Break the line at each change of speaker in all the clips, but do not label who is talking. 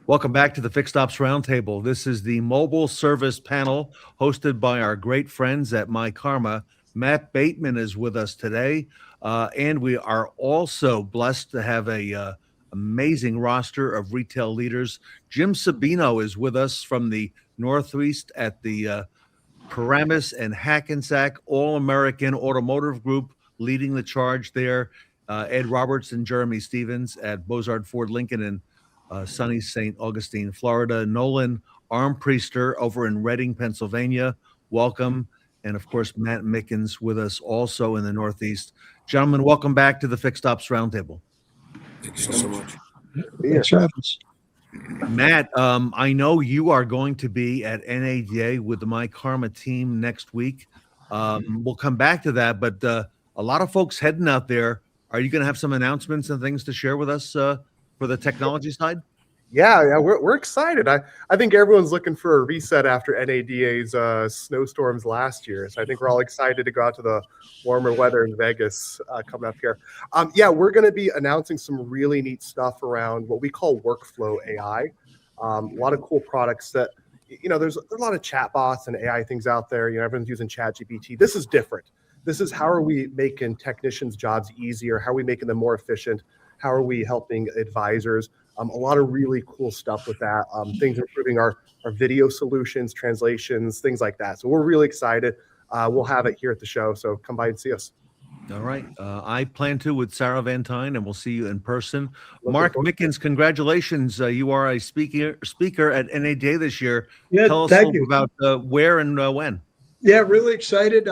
Welcome back to the Fixed Ops Roundtable. This is the mobile service panel hosted by our great friends at myKaarma. Matt Bateman is with us today, and we are also blessed to have a amazing roster of retail leaders. Jim Sabino is with us from the Northeast at the Paramus and Hackensack All-American Automotive Group, leading the charge there. Ed Roberts and Jeremy Stevens at Bozard Ford Lincoln in sunny St. Augustine, Florida. Nolan, Armpriester over in Reading, Pennsylvania. Welcome. And of course, Matt Mickens with us also in the Northeast. Gentlemen, welcome back to the Fixed Ops Roundtable.
Thank you so much.
Thanks for having us.
Matt, I know you are going to be at NADA with the myKaarma team next week. We'll come back to that, but a lot of folks heading out there. Are you going to have some announcements and things to share with us for the technology side?
Yeah, we're excited. I think everyone's looking for a reset after NADA's snowstorms last year. So I think we're all excited to go out to the warmer weather in Vegas coming up here. We're going to be announcing some really neat stuff around what we call workflow AI. A lot of cool products that, there's a lot of chatbots and AI things out there. Everyone's using ChatGPT. This is different. This is how are we making technicians' jobs easier? How are we making them more efficient? How are we helping advisors? A lot of really cool stuff with that. Things improving our video solutions, translations, things like that. So we're really excited. We'll have it here at the show. So come by and see us.
All right. I plan to with Sarah Van Tyne, and we'll see you in person. Mark Mickens, congratulations. You are a speaker at NADA this year.
Yeah,
Tell us
thank you.
about where and when.
Yeah, really excited.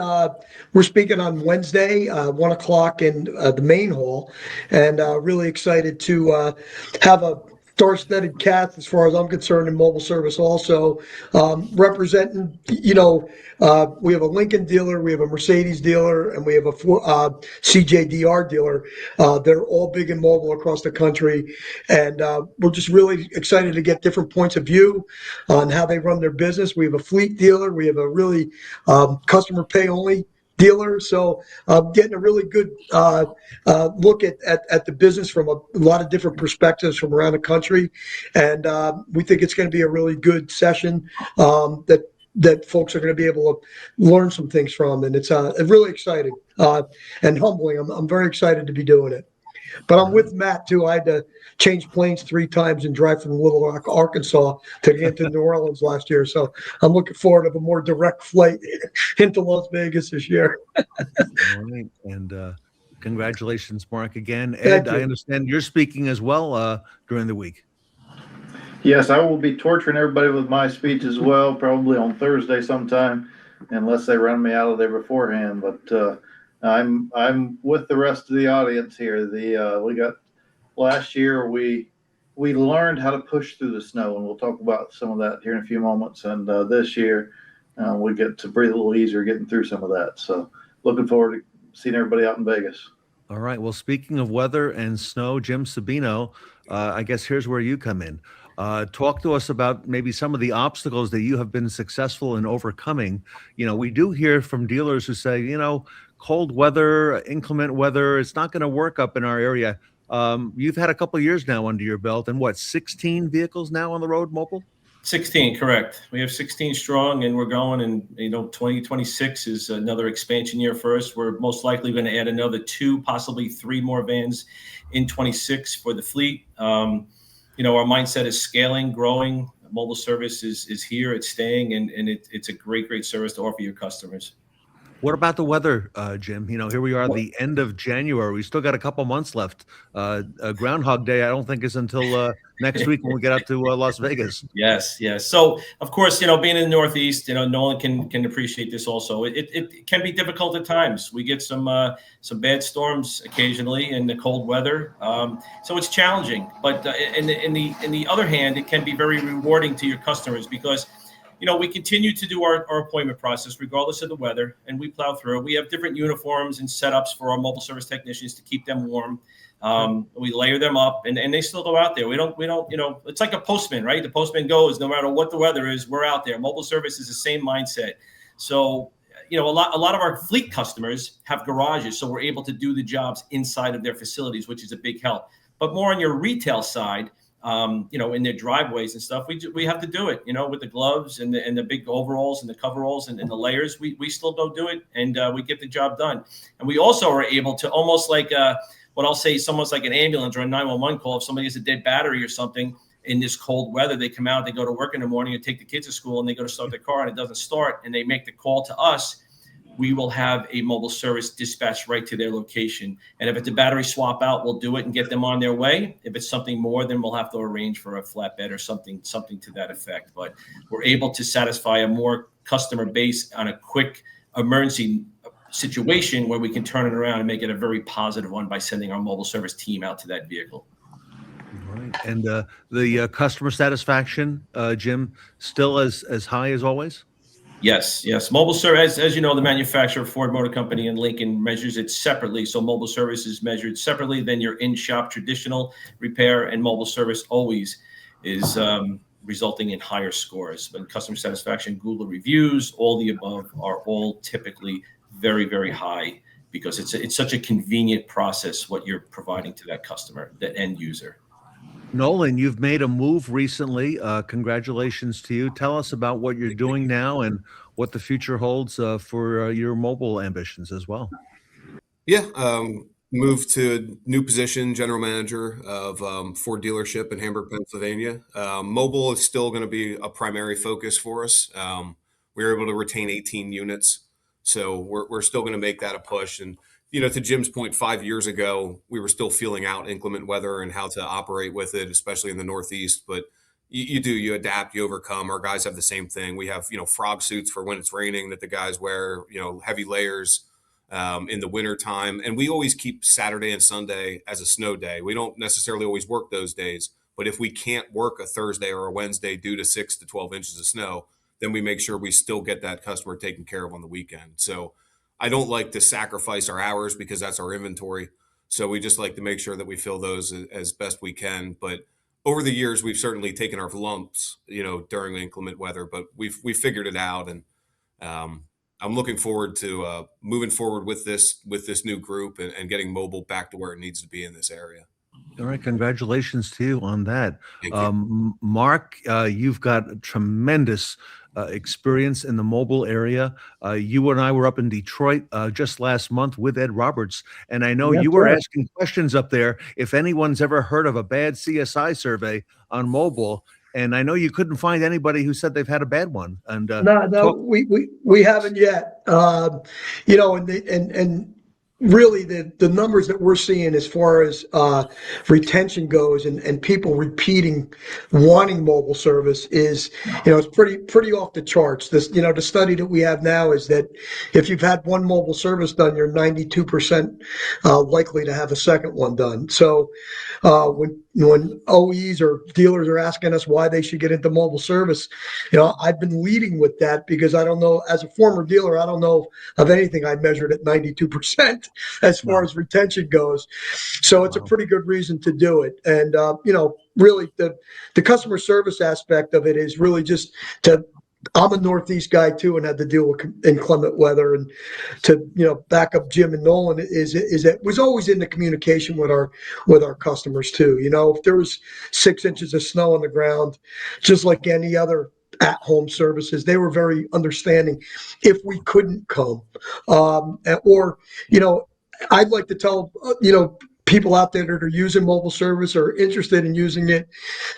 We're speaking on Wednesday, 1 o'clock in the main hall, and really excited to have a star-studded cast as far as I'm concerned in mobile service also, representing, we have a Lincoln dealer, we have a Mercedes dealer, and we have a CJDR dealer. They're all big and mobile across the country, and we're just really excited to get different points of view on how they run their business. We have a fleet dealer, we have a really customer pay-only dealer, so getting a really good look at the business from a lot of different perspectives from around the country, and we think it's going to be a really good session that folks are going to be able to learn some things from, and it's really exciting and humbling. I'm very excited to be doing it. But I'm with Matt too. I had to change planes 3 times and drive from Little Rock, Arkansas to get to New Orleans last year. So I'm looking forward to a more direct flight into Las Vegas this year.
All right. And congratulations, Mark, again. Ed, I understand you're speaking as well during the week.
Yes, I will be torturing everybody with my speech as well, probably on Thursday sometime, unless they run me out of there beforehand. But I'm with the rest of the audience here. We got last year we learned how to push through the snow, and we'll talk about some of that here in a few moments. And this year we get to breathe a little easier getting through some of that. So looking forward to seeing everybody out in Vegas.
All right. Well, speaking of weather and snow, Jim Sabino, I guess here's where you come in. Talk to us about maybe some of the obstacles that you have been successful in overcoming. We do hear from dealers who say, cold weather, inclement weather, it's not going to work up in our area. You've had a couple of years now under your belt, and 16 vehicles now on the road mobile?
16, correct. We have 16 strong, and we're going, and 2026 is another expansion year for us. We're most likely going to add another 2, possibly 3 more vans in 26 for the fleet. Our mindset is scaling, growing. Mobile service is here, it's staying, and it's a great service to offer your customers.
What about the weather, Jim? Here we are at the end of January. We still got a couple months left. Groundhog Day, I don't think is until next week when we get out to Las Vegas.
Yes. So, of course, being in the Northeast, Nolan can appreciate this also. It can be difficult at times. We get some bad storms occasionally in the cold weather. So it's challenging. But in the other hand, it can be very rewarding to your customers because we continue to do our appointment process regardless of the weather, and we plow through. We have different uniforms and setups for our mobile service technicians to keep them warm. We layer them up, and they still go out there. We don't. It's like a postman, right? The postman goes no matter what the weather is. We're out there. Mobile service is the same mindset. So, a lot of our fleet customers have garages, so we're able to do the jobs inside of their facilities, which is a big help. But more on your retail side, in their driveways and stuff. We have to do it, with the gloves and the big overalls and the coveralls and the layers. We still don't do it, and we get the job done. And we also are able to almost like what I'll say, someone's like an ambulance or a 911 call. If somebody has a dead battery or something in this cold weather, they come out, they go to work in the morning and take the kids to school, and they go to start their car and it doesn't start, and they make the call to us. We will have a mobile service dispatched right to their location. And if it's a battery swap out, we'll do it and get them on their way. If it's something more, then we'll have to arrange for a flatbed or something to that effect. But we're able to satisfy a more customer base on a quick emergency situation where we can turn it around and make it a very positive one by sending our mobile service team out to that vehicle.
All right. And the customer satisfaction, Jim, still as high as always?
Yes. Mobile service, as you know, the manufacturer, Ford Motor Company and Lincoln, measures it separately. So mobile service is measured separately than your in-shop traditional repair, and mobile service always is resulting in higher scores. But customer satisfaction, Google reviews, all the above are all typically very, very high, because it's such a convenient process what you're providing to that customer, the end user.
Nolan, you've made a move recently. Congratulations to you. Tell us about what you're doing now and what the future holds for your mobile ambitions as well.
Yeah, moved to a new position, general manager of Ford dealership in Hamburg, Pennsylvania. Mobile is still going to be a primary focus for us. We were able to retain 18 units, so we're still going to make that a push. And to Jim's point, 5 years ago, we were still feeling out inclement weather and how to operate with it, especially in the Northeast. But you adapt, you overcome. Our guys have the same thing. We have, frog suits for when it's raining that the guys wear, heavy layers in the winter time. And we always keep Saturday and Sunday as a snow day. We don't necessarily always work those days, but if we can't work a Thursday or a Wednesday due to 6 to 12 inches of snow, then we make sure we still get that customer taken care of on the weekend. So I don't like to sacrifice our hours because that's our inventory. So we just like to make sure that we fill those as best we can. But over the years, we've certainly taken our lumps, during inclement weather, but we've figured it out. And I'm looking forward to moving forward with this new group and getting mobile back to where it needs to be in this area.
All right. Congratulations to you on that.
Thank you.
Mark, you've got tremendous experience in the mobile area. You and I were up in Detroit just last month with Ed Roberts, and I know you were asking questions up there if anyone's ever heard of a bad CSI survey on mobile. And I know you couldn't find anybody who said they've had a bad one. And
No, we haven't yet. And really the numbers that we're seeing as far as retention goes and people repeating wanting mobile service is, it's pretty off the charts. This, the study that we have now is that if you've had one mobile service done, you're 92% likely to have a second one done. So when OEs or dealers are asking us why they should get into mobile service, I've been leading with that because I don't know, as a former dealer, I don't know of anything I measured at 92% as far as retention goes. So it's a pretty good reason to do it. And, really the customer service aspect of it is really just I'm a Northeast guy too, and had to deal with inclement weather. And to back up Jim and Nolan is that was always in the communication with our customers too. If there was 6 inches of snow on the ground, just like any other at-home services, they were very understanding if we couldn't come, or I'd like to tell people out there that are using mobile service or interested in using it.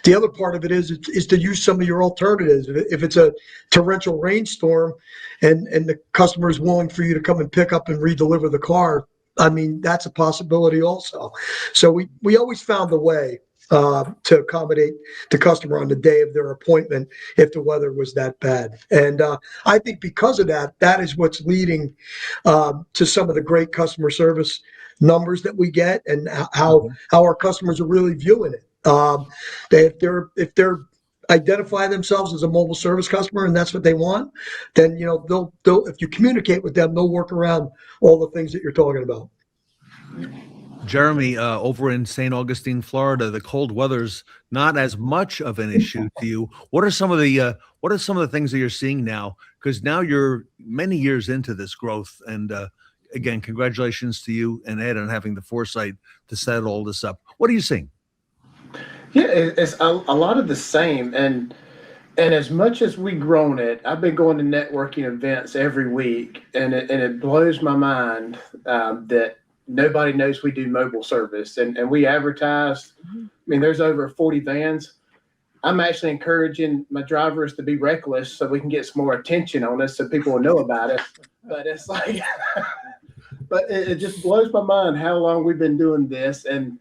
The other part of it is to use some of your alternatives. If it's a torrential rainstorm and the customer is willing for you to come and pick up and redeliver the car, that's a possibility also. So we always found a way to accommodate the customer on the day of their appointment if the weather was that bad. And I think because of that is what's leading to some of the great customer service numbers that we get and how our customers are really viewing it. If they're identify themselves as a mobile service customer and that's what they want, then they'll if you communicate with them, they'll work around all the things that you're talking about.
Jeremy, over in St. Augustine, Florida, the cold weather's not as much of an issue to you. What are some of the things that you're seeing now? Because now you're many years into this growth, and again, congratulations to you and Ed on having the foresight to set all this up. What are you seeing?
Yeah, it's a lot of the same, and as much as we've grown it, I've been going to networking events every week, and it blows my mind that nobody knows we do mobile service, and we advertise. I mean, there's over 40 vans. I'm actually encouraging my drivers to be reckless so we can get some more attention on us, so people will know about it. But it's like, but it just blows my mind how long we've been doing this, and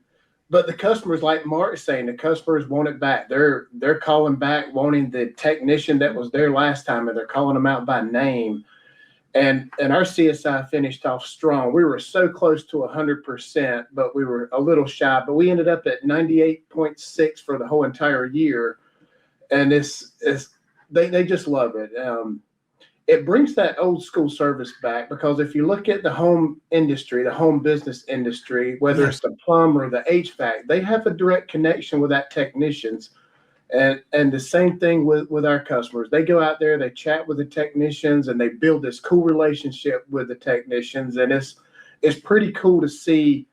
but the customers, like Mark's saying, the customers want it back. They're calling back, wanting the technician that was there last time, and they're calling them out by name. And our CSI finished off strong. We were so close to 100%, but we were a little shy. But we ended up at 98.6 for the whole entire year, and they just love it. It brings that old school service back, because if you look at the home industry, the home business industry, whether it's the plumber or the HVAC, they have a direct connection with that technicians. And the same thing with our customers. They go out there, they chat with the technicians, and they build this cool relationship with the technicians. And it's pretty cool to see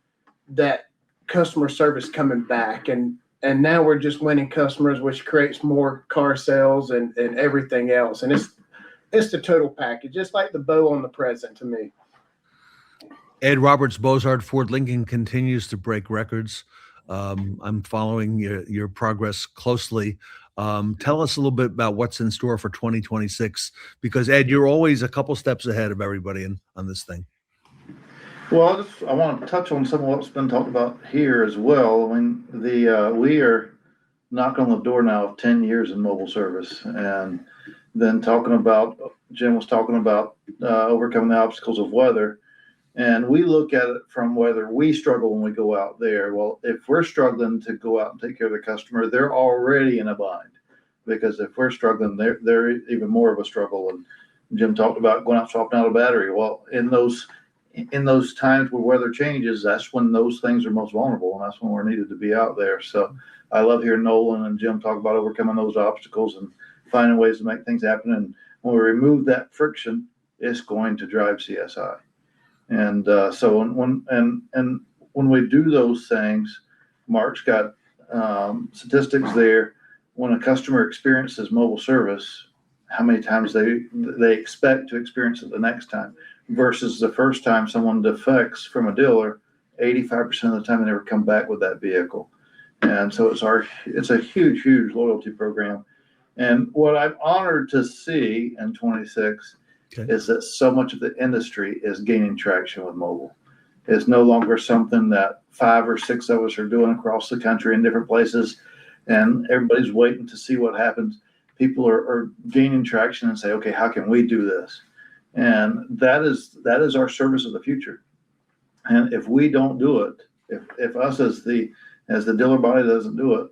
that customer service coming back. And now we're just winning customers, which creates more car sales and everything else. And it's the total package. It's like the bow on the present to me.
Ed Roberts, Bozard Ford Lincoln continues to break records. I'm following your progress closely. Tell us a little bit about what's in store for 2026, because Ed, you're always a couple steps ahead of everybody on this thing.
Well, I want to touch on some of what's been talked about here as well. I mean, we are knocking on the door now of 10 years in mobile service, and then Jim was talking about overcoming the obstacles of weather. And we look at it from whether we struggle when we go out there. Well, if we're struggling to go out and take care of the customer, they're already in a bind, because if we're struggling, they're even more of a struggle. And Jim talked about going out swapping out a battery. Well, in those times where weather changes, that's when those things are most vulnerable, and that's when we're needed to be out there. So I love hearing Nolan and Jim talk about overcoming those obstacles and finding ways to make things happen. And when we remove that friction, it's going to drive CSI. And so when we do those things, Mark's got statistics there. When a customer experiences mobile service, how many times they expect to experience it the next time, versus the first time someone defects from a dealer, 85% of the time they never come back with that vehicle. And so it's a huge loyalty program. And what I'm honored to see in 26 is that so much of the industry is gaining traction with mobile. It's no longer something that 5 or 6 of us are doing across the country in different places, and everybody's waiting to see what happens. People are gaining traction and say, okay, how can we do this? And that is our service of the future. And if we don't do it, if us as the dealer body doesn't do it,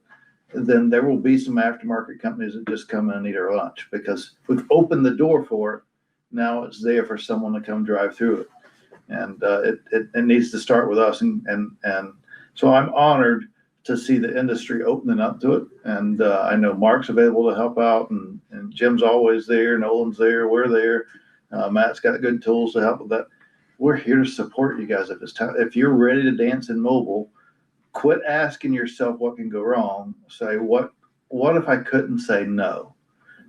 then there will be some aftermarket companies that just come in and eat our lunch, because we've opened the door for it. Now it's there for someone to come drive through it. And it needs to start with us. And so I'm honored to see the industry opening up to it. And I know Mark's available to help out, and Jim's always there. Nolan's there. We're there. Matt's got good tools to help with that. We're here to support you guys at this time. If you're ready to dance in mobile, quit asking yourself what can go wrong. Say, what if I couldn't say no?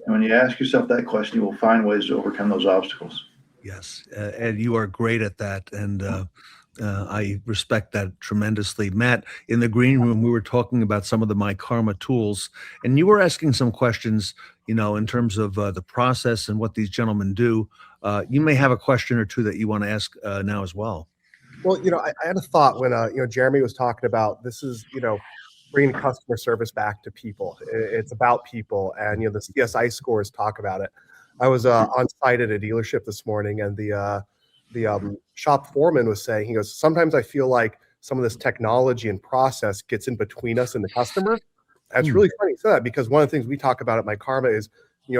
And when you ask yourself that question, you will find ways to overcome those obstacles.
Yes, Ed, you are great at that, and I respect that tremendously. Matt, in the green room, we were talking about some of the myKaarma tools, and you were asking some questions, in terms of the process and what these gentlemen do. You may have a question or two that you want to ask now as well.
Well, I had a thought when Jeremy was talking about this is bringing customer service back to people. It's about people, and the CSI scores talk about it. I was on site at a dealership this morning, and the shop foreman was saying, he goes, sometimes I feel like some of this technology and process gets in between us and the customer. That's really funny you say that, because one of the things we talk about at myKaarma is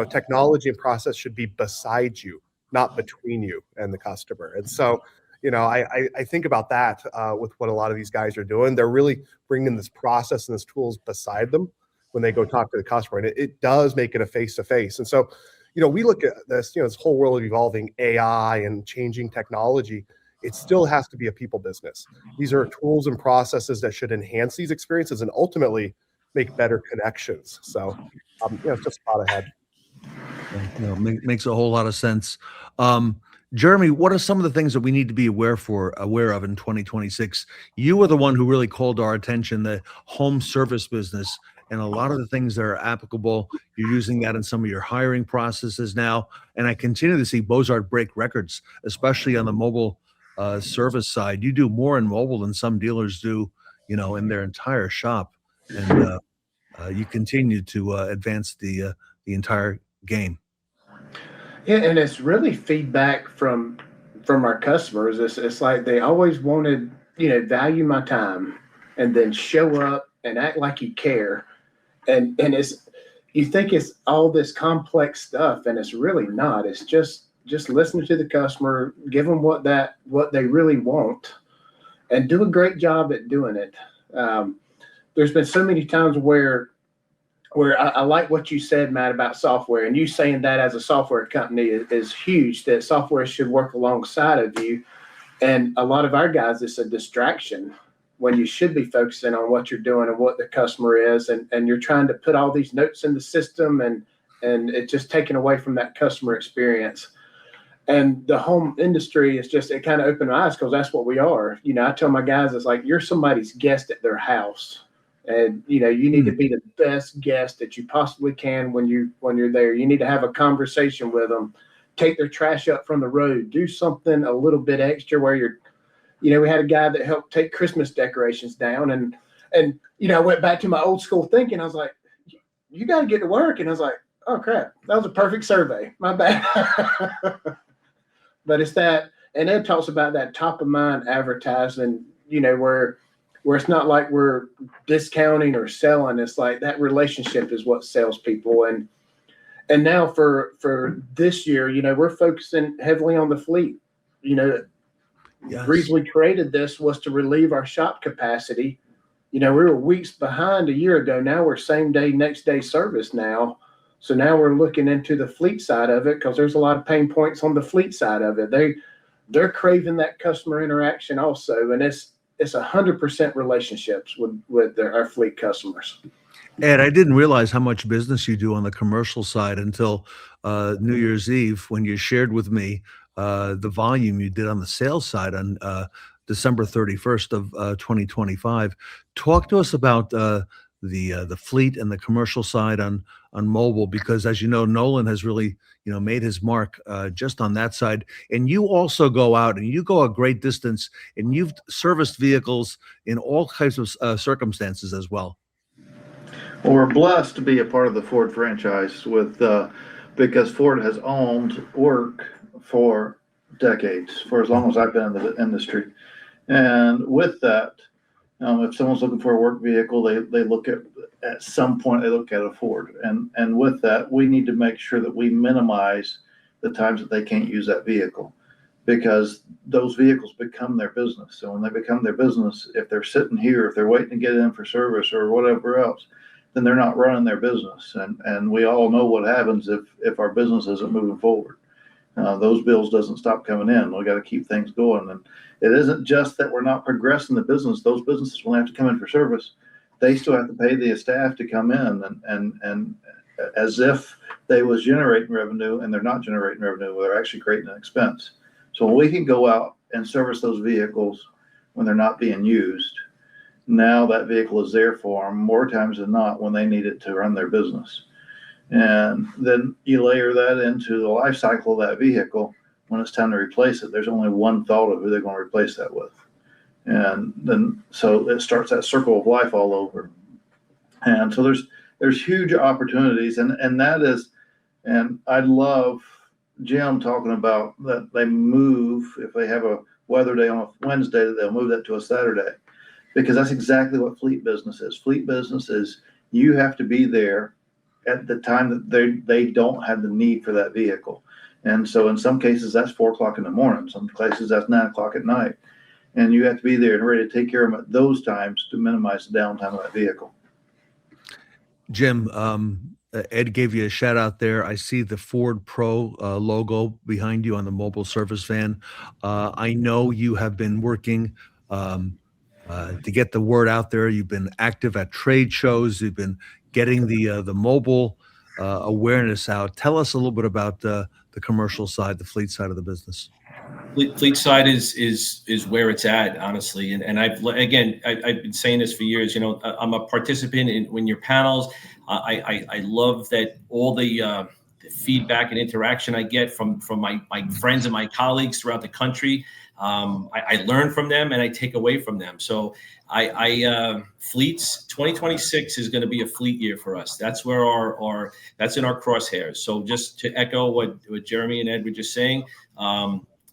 technology and process should be beside you, not between you and the customer. And so I think about that with what a lot of these guys are doing. They're really bringing this process and this tools beside them when they go talk to the customer. And it does make it a face-to-face. And so, we look at this, this whole world of evolving AI and changing technology. It still has to be a people business. These are tools and processes that should enhance these experiences and ultimately make better connections. So, just thought ahead.
Makes a whole lot of sense. Jeremy, what are some of the things that we need to be aware of in 2026? You were the one who really called our attention, the home service business, and a lot of the things that are applicable. You're using that in some of your hiring processes now, and I continue to see Bozart break records, especially on the mobile service side. You do more in mobile than some dealers do, in their entire shop, and you continue to advance the entire game.
Yeah, and it's really feedback from our customers. It's like they always wanted, value my time, and then show up and act like you care. And it's, you think it's all this complex stuff, and it's really not. It's just listening to the customer, give them what they really want, and do a great job at doing it. There's been so many times where I like what you said, Matt, about software, and you saying that as a software company is huge, that software should work alongside of you. And a lot of our guys, it's a distraction when you should be focusing on what you're doing and what the customer is. And you're trying to put all these notes in the system, and it's just taken away from that customer experience. And the home industry is it kind of opened my eyes, because that's what we are. I tell my guys, it's like you're somebody's guest at their house. And you need to be the best guest that you possibly can when you're there. You need to have a conversation with them, take their trash up from the road, do something a little bit extra where we had a guy that helped take Christmas decorations down, and I went back to my old school thinking. I was like, you got to get to work, and I was like, oh crap, that was a perfect survey. My bad. But it's that, and Ed talks about that top of mind advertising, where it's not like we're discounting or selling. It's like that relationship is what sells people. And now for this year, we're focusing heavily on the fleet. Yes. The reason we created this was to relieve our shop capacity. We were weeks behind a year ago. Now we're same day, next day service now. So now we're looking into the fleet side of it, because there's a lot of pain points on the fleet side of it. They're craving that customer interaction also. And it's 100% relationships with our fleet customers.
Ed, I didn't realize how much business you do on the commercial side until New Year's Eve, when you shared with me the volume you did on the sales side on December 31st of 2025. Talk to us about the fleet and the commercial side on mobile, because as you know, Nolan has really made his mark just on that side. And you also go out and you go a great distance, and you've serviced vehicles in all types of circumstances as well.
Well, we're blessed to be a part of the Ford franchise because Ford has owned work for decades, for as long as I've been in the industry. And with that, if someone's looking for a work vehicle, they look at some point, they look at a Ford. And with that, we need to make sure that we minimize the times that they can't use that vehicle, because those vehicles become their business. So when they become their business, if they're sitting here, if they're waiting to get in for service or whatever else, then they're not running their business. And we all know what happens if our business isn't moving forward. Those bills doesn't stop coming in. We got to keep things going. And it isn't just that we're not progressing the business. Those businesses will have to come in for service. They still have to pay the staff to come in and as if they was generating revenue, and they're not generating revenue. They're actually creating an expense. So when we can go out and service those vehicles when they're not being used, now that vehicle is there for them more times than not when they need it to run their business. And then you layer that into the life cycle of that vehicle. When it's time to replace it, there's only one thought of who they're going to replace that with. And then, so it starts that circle of life all over. And so there's huge opportunities. And that is, and I love Jim talking about that they move, if they have a weather day on a Wednesday, they'll move that to a Saturday, because that's exactly what fleet business is. Fleet business is, you have to be there at the time that they don't have the need for that vehicle. And so in some cases, that's 4:00 in the morning. Some places that's 9:00 at night. And you have to be there and ready to take care of them at those times to minimize the downtime of that vehicle.
Jim, Ed gave you a shout out there. I see the Ford Pro logo behind you on the mobile service van. I know you have been working to get the word out there. You've been active at trade shows. You've been getting the mobile awareness out. Tell us a little bit about the commercial side, the fleet side of the business.
Fleet side is where it's at, honestly. And I've been saying this for years. I'm a participant in your panels. I love that all the feedback and interaction I get from my friends and my colleagues throughout the country. I learn from them and I take away from them. So fleets 2026 is going to be a fleet year for us. That's where that's in our crosshairs. So just to echo what Jeremy and Ed were just saying,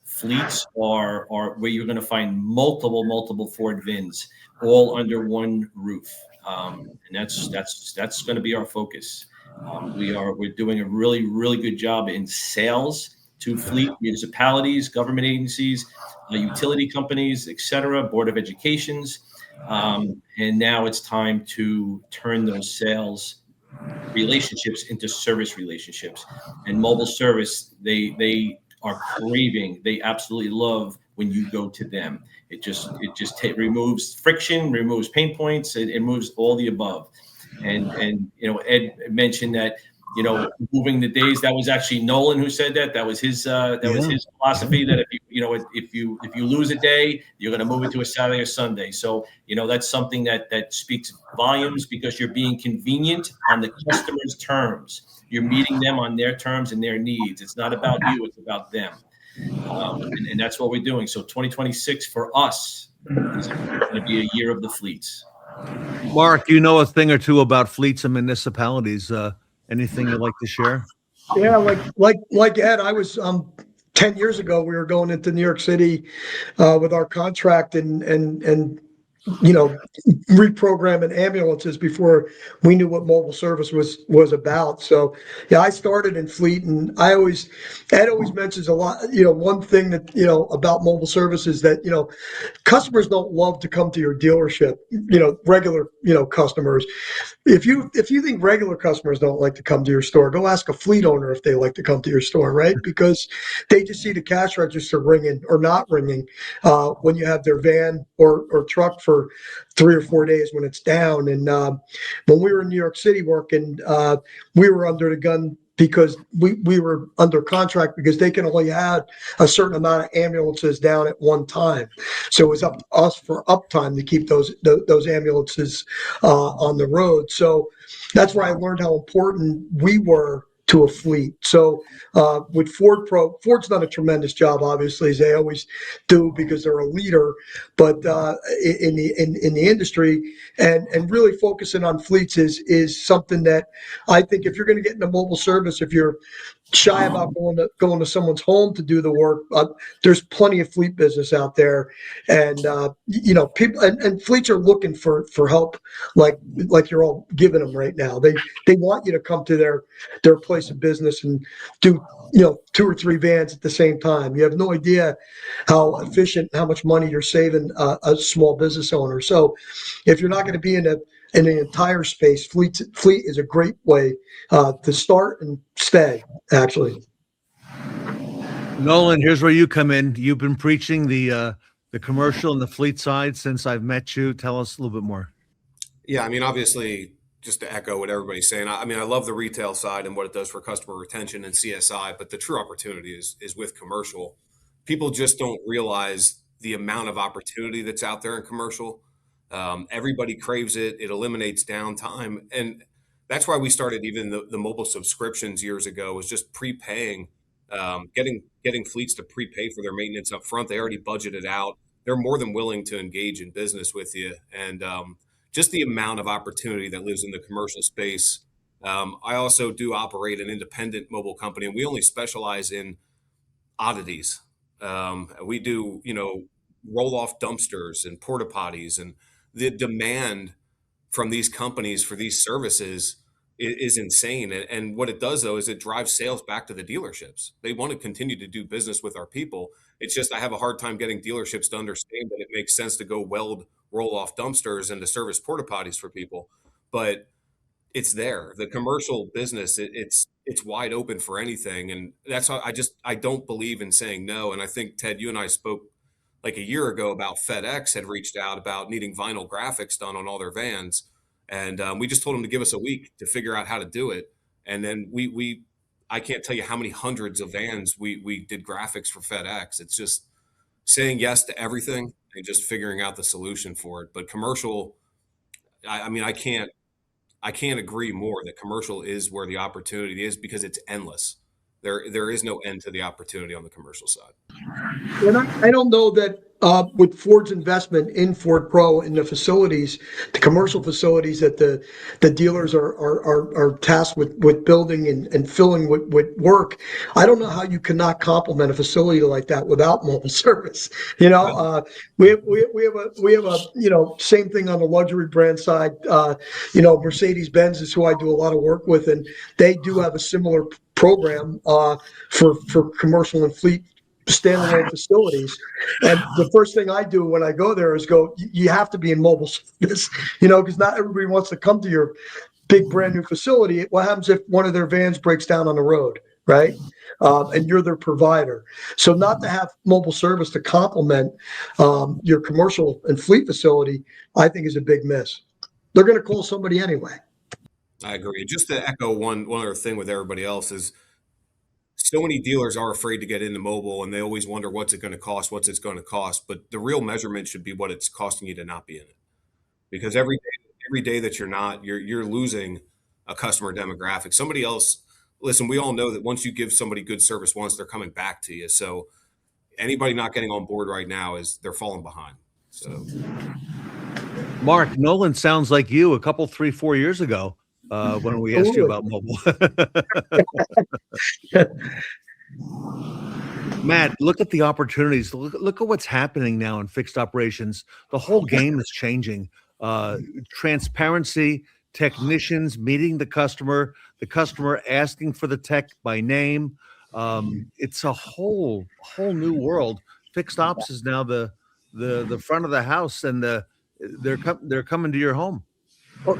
fleets are where you're going to find multiple Ford VINs all under one roof, and that's going to be our focus. We're doing a really good job in sales to fleet municipalities, government agencies, utility companies, etc., Board of Educations, and now it's time to turn those sales relationships into service relationships. And mobile service, they are craving. They absolutely love when you go to them. It just removes friction, removes pain points, it removes all the above. And Ed mentioned that moving the days. That was actually Nolan who said that. That was his was his philosophy, that if you lose a day, you're going to move it to a Saturday or Sunday. So that's something that speaks volumes, because you're being convenient on the customer's terms. You're meeting them on their terms and their needs. It's not about you, it's about them. And that's what we're doing. So 2026 for us is going to be a year of the fleets.
Mark, you know a thing or two about fleets and municipalities. Anything you'd like to share?
Yeah, like Ed, I was 10 years ago, we were going into New York City with our contract and reprogramming ambulances before we knew what mobile service was about. So yeah, I started in fleet, and Ed always mentions a lot, one thing that, about mobile service is that, customers don't love to come to your dealership, regular, customers. If you think regular customers don't like to come to your store, go ask a fleet owner if they like to come to your store, right? Because they just see the cash register ringing or not ringing when you have their van or truck for 3 or 4 days when it's down. And when we were in New York City working, we were under the gun because we were under contract because they can only have a certain amount of ambulances down at one time. So it was up to us for uptime to keep those ambulances on the road. So that's where I learned how important we were to a fleet. So with Ford's done a tremendous job, obviously, as they always do, because they're a leader. But in the industry, and really focusing on fleets is something that I think, if you're going to get into mobile service, if you're shy about going to someone's home to do the work, there's plenty of fleet business out there, and people and fleets are looking for help, like you're all giving them right now. They want you to come to their place of business and do 2 or 3 vans at the same time. You have no idea how efficient, how much money you're saving a small business owner. So if you're not going to be in an entire space, fleet is a great way to start and stay, actually.
Nolan, here's where you come in. You've been preaching the commercial and the fleet side since I've met you. Tell us a little bit more.
Yeah, I mean, obviously, just to echo what everybody's saying, I mean, I love the retail side and what it does for customer retention and CSI, but the true opportunity is with commercial. People just don't realize the amount of opportunity that's out there in commercial. Everybody craves it. It eliminates downtime. And that's why we started even the mobile subscriptions years ago, was just prepaying, getting fleets to prepay for their maintenance up front. They already budgeted out. They're more than willing to engage in business with you. And just the amount of opportunity that lives in the commercial space. I also do operate an independent mobile company, and we only specialize in oddities. We do, roll off dumpsters and porta potties, and the demand from these companies for these services is insane. And what it does, though, is it drives sales back to the dealerships. They want to continue to do business with our people. It's just I have a hard time getting dealerships to understand that it makes sense to go weld roll off dumpsters and to service porta potties for people. But it's there. The commercial business, it's wide open for anything. And that's why I don't believe in saying no. And I think, Ted, you and I spoke like a year ago about FedEx had reached out about needing vinyl graphics done on all their vans. And we just told them to give us a week to figure out how to do it. And then I can't tell you how many hundreds of vans we did graphics for FedEx. It's just saying yes to everything and just figuring out the solution for it. But commercial, I mean, I can't agree more that commercial is where the opportunity is, because it's endless. There is no end to the opportunity on the commercial side.
And I don't know that with Ford's investment in Ford Pro and the facilities, the commercial facilities that the dealers are tasked with building and filling with work, I don't know how you cannot complement a facility like that without mobile service. We have a same thing on the luxury brand side. Mercedes-Benz is who I do a lot of work with, and they do have a similar program for commercial and fleet standalone facilities. And the first thing I do when I go there is you have to be in mobile service, because not everybody wants to come to your big brand new facility. What happens if one of their vans breaks down on the road, right? And you're their provider. So not to have mobile service to complement your commercial and fleet facility, I think is a big miss. They're going to call somebody anyway.
I agree. Just to echo one other thing with everybody else is, so many dealers are afraid to get into mobile, and they always wonder what's it going to cost, what's it's going to cost. But the real measurement should be what it's costing you to not be in it, because every day that you're not, you're losing a customer demographic. Somebody else, listen, we all know that once you give somebody good service once, they're coming back to you. So anybody not getting on board right now they're falling behind. So,
Mark, Nolan sounds like you a couple, 3-4 years ago when we asked you about mobile. Matt, look at the opportunities. Look at what's happening now in fixed operations. The whole game is changing. Transparency, technicians meeting the customer asking for the tech by name. It's a whole new world. Fixed ops is now the front of the house, and they're coming to your home.
Well,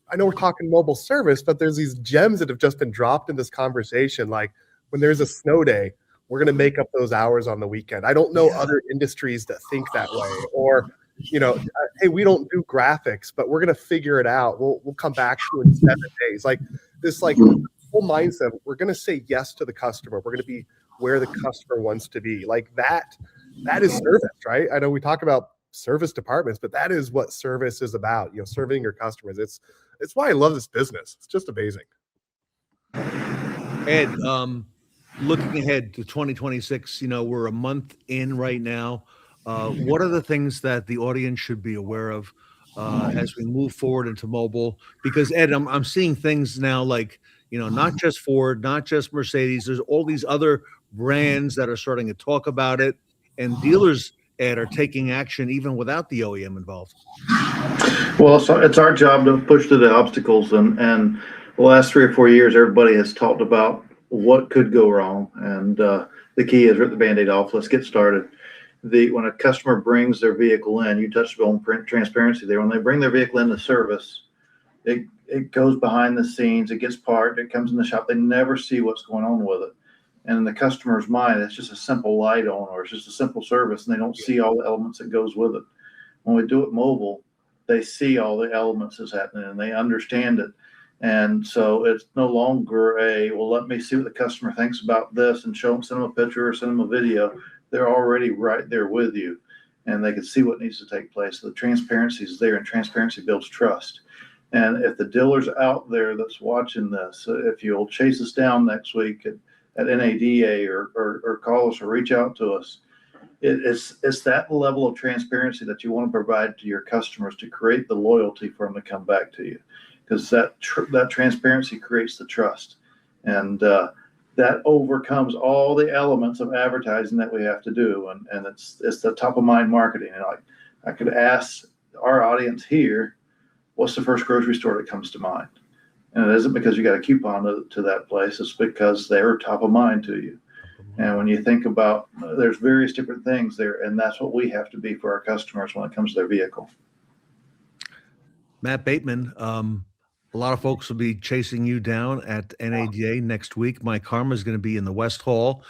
I know we're talking mobile service, but there's these gems that have just been dropped in this conversation. Like when there's a snow day, we're going to make up those hours on the weekend. I don't know other industries that think that way, or, hey, we don't do graphics, but we're going to figure it out. We'll come back to you in 7 days. Like this, whole mindset. We're going to say yes to the customer. We're going to be where the customer wants to be. Like that is service, right? I know we talk about service departments, but that is what service is about, serving your customers. It's why I love this business. It's just amazing.
Ed, looking ahead to 2026, we're a month in right now. What are the things that the audience should be aware of as we move forward into mobile? Because Ed, I'm seeing things now like, not just Ford, not just Mercedes, there's all these other brands that are starting to talk about it, and dealers, Ed, are taking action even without the OEM involved.
Well, so it's our job to push through the obstacles, and the last 3 or 4 years, everybody has talked about what could go wrong, and the key is rip the Band-Aid off. Let's get started. When a customer brings their vehicle in, you touched on transparency there. When they bring their vehicle into service, it goes behind the scenes, it gets parked, it comes in the shop. They never see what's going on with it. And in the customer's mind, it's just a simple light on, or it's just a simple service, and they don't see all the elements that goes with it. When we do it mobile, they see all the elements that's happening, and they understand it. And so it's no longer let me see what the customer thinks about this and send them a picture or send them a video. They're already right there with you, and they can see what needs to take place. So the transparency is there, and transparency builds trust. And if the dealer's out there that's watching this, if you'll chase us down next week at NADA or call us or reach out to us, it's that level of transparency that you want to provide to your customers to create the loyalty for them to come back to you, because that transparency creates the trust, and that overcomes all the elements of advertising that we have to do, and it's the top of mind marketing. And I could ask our audience here, what's the first grocery store that comes to mind? And it isn't because you got a coupon to that place. It's because they're top of mind to you. And when you think about, there's various different things there, and that's what we have to be for our customers when it comes to their vehicle.
Matt Bateman, a lot of folks will be chasing you down at NADA next week. myKaarma is going to be in the West Hall.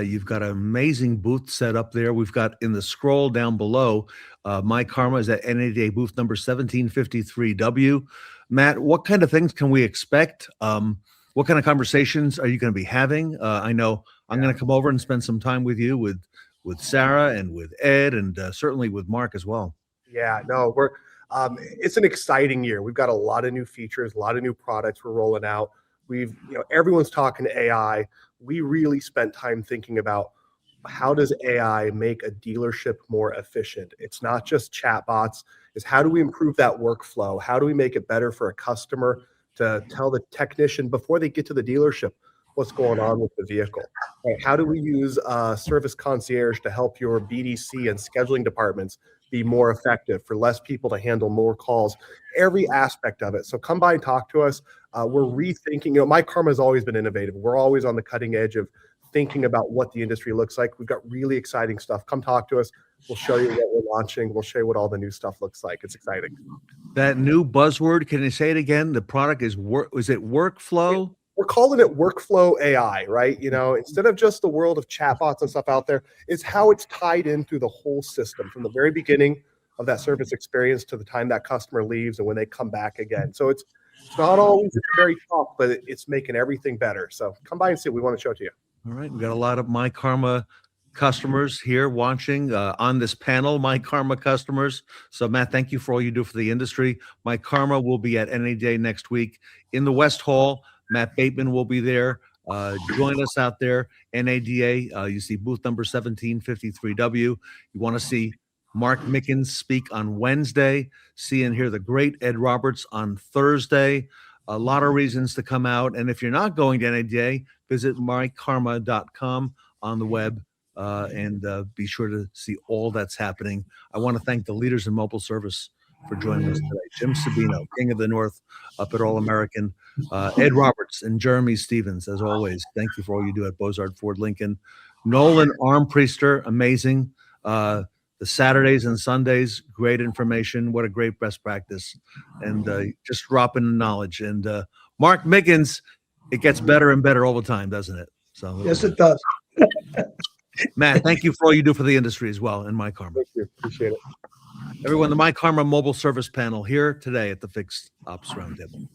You've got an amazing booth set up there. We've got in the scroll down below, myKaarma is at NADA booth number 1753W. Matt, what kind of things can we expect? What kind of conversations are you going to be having? I know I'm going to come over and spend some time with you, with Sarah and with Ed, and certainly with Mark as well.
Yeah, no, it's an exciting year. We've got a lot of new features, a lot of new products we're rolling out. Everyone's talking AI. We really spent time thinking about how does AI make a dealership more efficient? It's not just chatbots. It's how do we improve that workflow? How do we make it better for a customer to tell the technician before they get to the dealership what's going on with the vehicle? Right? How do we use service concierge to help your BDC and scheduling departments be more effective, for less people to handle more calls, every aspect of it. So come by and talk to us. We're rethinking, myKaarma has always been innovative. We're always on the cutting edge of thinking about what the industry looks like. We've got really exciting stuff. Come talk to us. We'll show you what we're launching. We'll show you what all the new stuff looks like. It's exciting.
That new buzzword, can you say it again? The product is workflow?
We're calling it workflow AI, right? Instead of just the world of chatbots and stuff out there, it's how it's tied in through the whole system from the very beginning of that service experience to the time that customer leaves and when they come back again. So it's not always very tough, but it's making everything better. So come by and see. We want to show it to you.
All right. We've got a lot of myKaarma customers here watching on this panel, myKaarma customers. So Matt, thank you for all you do for the industry. myKaarma will be at NADA next week in the West Hall. Matt Bateman will be there. Join us out there, NADA. You see booth number 1753W. You want to see Mark Mickens speak on Wednesday. See and hear the great Ed Roberts on Thursday. A lot of reasons to come out. And if you're not going to NADA, visit myKaarma.com on the web and be sure to see all that's happening. I want to thank the leaders in mobile service for joining us today. Jim Sabino, King of the North up at All American. Ed Roberts and Jeremy Stevens, as always. Thank you for all you do at Bozard Ford Lincoln. Nolan Armpriester, amazing. The Saturdays and Sundays, great information. What a great best practice. And just dropping knowledge. And Mark Mickens, it gets better and better all the time, doesn't it? So
Yes, it does.
Matt, thank you for all you do for the industry as well in myKaarma.
Thank you. Appreciate it.
Everyone, the myKaarma mobile service panel here today at the Fixed Ops Roundtable.